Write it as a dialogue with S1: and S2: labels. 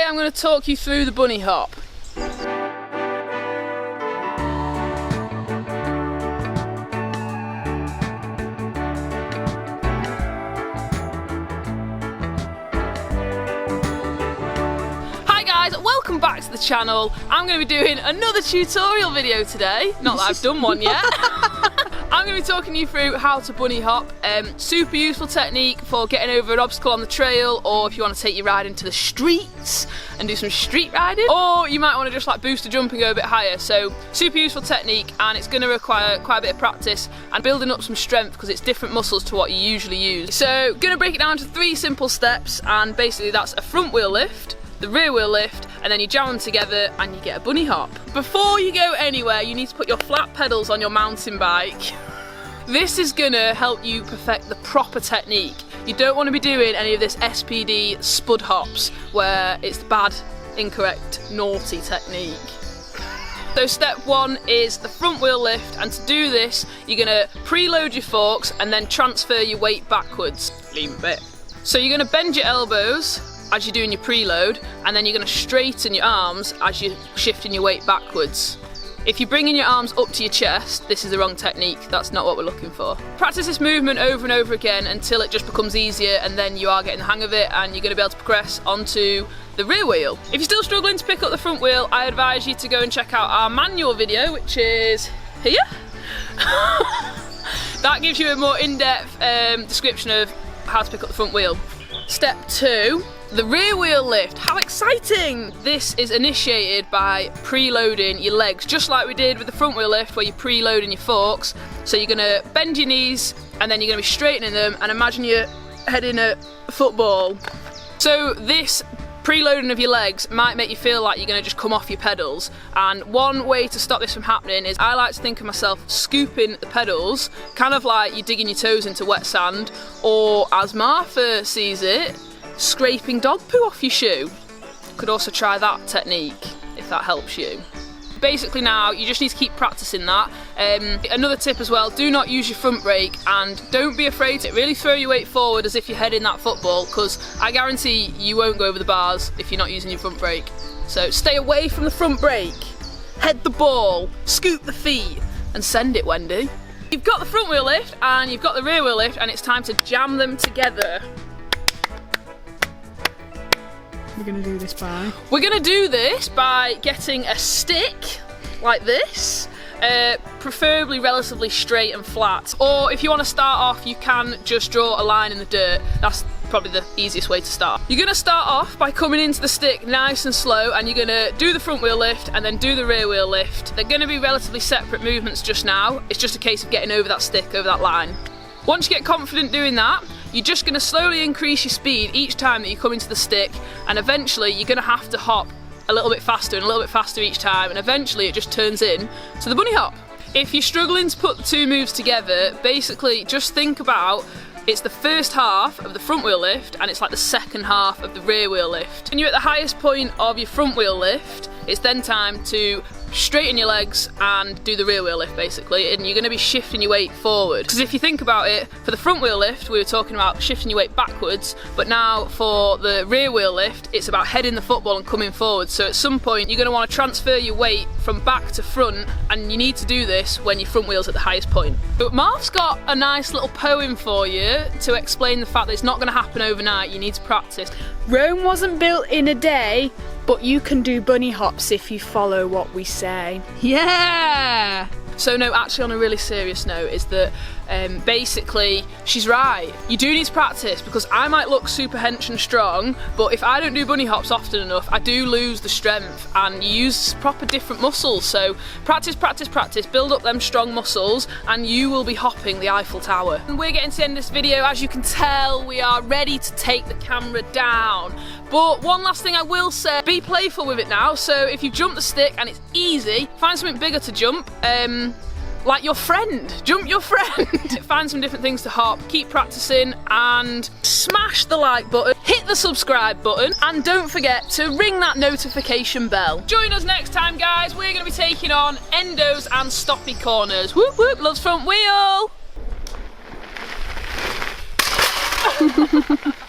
S1: I'm going to talk you through the bunny hop. Welcome back to the channel. I'm going to be doing another tutorial video today. Not that I've done one yet. I'm going to be talking you through how to bunny hop. Super useful technique for getting over an obstacle on the trail, or if you want to take your ride into the streets and do some street riding, or you might want to just like boost a jump and go a bit higher. So super useful technique, and it's going to require quite a bit of practice and building up some strength because it's different muscles to what you usually use. So going to break it down to 3 simple steps, and basically that's a front wheel lift, the rear wheel lift, and then you jam them together and you get a bunny hop. Before you go anywhere, you need to put your flat pedals on your mountain bike. This is gonna help you perfect the proper technique. You don't want to be doing any of this SPD spud hops where it's the bad, incorrect, naughty technique. So step 1 is the front wheel lift, and to do this you're gonna preload your forks and then transfer your weight backwards. Lean a bit. So you're gonna bend your elbows as you're doing your preload, and then you're going to straighten your arms as you're shifting your weight backwards. If you're bringing your arms up to your chest, this is the wrong technique. That's not what we're looking for. Practice this movement over and over again until it just becomes easier, and then you are getting the hang of it and you're going to be able to progress onto the rear wheel. If you're still struggling to pick up the front wheel, I advise you to go and check out our manual video, which is here. That gives you a more in-depth description of how to pick up the front wheel. Step 2, the rear wheel lift. How exciting! This is initiated by preloading your legs, just like we did with the front wheel lift where you're preloading your forks. So you're going to bend your knees and then you're going to be straightening them, and imagine you're heading a football. So this preloading of your legs might make you feel like you're going to just come off your pedals, and one way to stop this from happening is I like to think of myself scooping the pedals, kind of like you're digging your toes into wet sand, or as Martha sees it, scraping dog poo off your shoe. Could also try that technique if that helps you. Basically now you just need to keep practicing that. Another tip as well, do not use your front brake, and don't be afraid to really throw your weight forward as if you're heading that football, because I guarantee you won't go over the bars if you're not using your front brake. So stay away from the front brake, head the ball, scoop the feet and send it, Wendy. You've got the front wheel lift and you've got the rear wheel lift, and it's time to jam them together.
S2: We're going to do this by?
S1: We're going to do this by getting a stick like this, preferably relatively straight and flat. Or if you want to start off, you can just draw a line in the dirt. That's probably the easiest way to start. You're going to start off by coming into the stick nice and slow, and you're going to do the front wheel lift and then do the rear wheel lift. They're going to be relatively separate movements just now. It's just a case of getting over that stick, over that line. Once you get confident doing that, you're just going to slowly increase your speed each time that you come into the stick, and eventually you're going to have to hop a little bit faster and a little bit faster each time, and eventually it just turns in to the bunny hop. If you're struggling to put the 2 moves together, basically just think about it's the first half of the front wheel lift and it's like the second half of the rear wheel lift. When you're at the highest point of your front wheel lift, it's then time to straighten your legs and do the rear wheel lift basically, and you're going to be shifting your weight forward. Because if you think about it, for the front wheel lift we were talking about shifting your weight backwards, but now for the rear wheel lift it's about heading the football and coming forward. So at some point you're going to want to transfer your weight from back to front, and you need to do this when your front wheel's at the highest point. But Marv's got a nice little poem for you to explain the fact that it's not going to happen overnight. You need to practice.
S2: Rome wasn't built in a day, but you can do bunny hops if you follow what we say.
S1: Yeah! So no, actually on a really serious note is that basically she's right. You do need to practice, because I might look super hench and strong, but if I don't do bunny hops often enough, I do lose the strength, and you use proper different muscles. So practice, practice, practice, build up them strong muscles, and you will be hopping the Eiffel Tower. And we're getting to the end of this video. As you can tell, we are ready to take the camera down. But one last thing I will say, be playful with it now. So if you jump the stick and it's easy, find something bigger to jump. Like your friend, jump your friend. Find some different things to hop, keep practicing, and smash the like button, hit the subscribe button, and don't forget to ring that notification bell. Join us next time, guys. We're going to be taking on endos and stoppy corners. Whoop whoop, loves front wheel.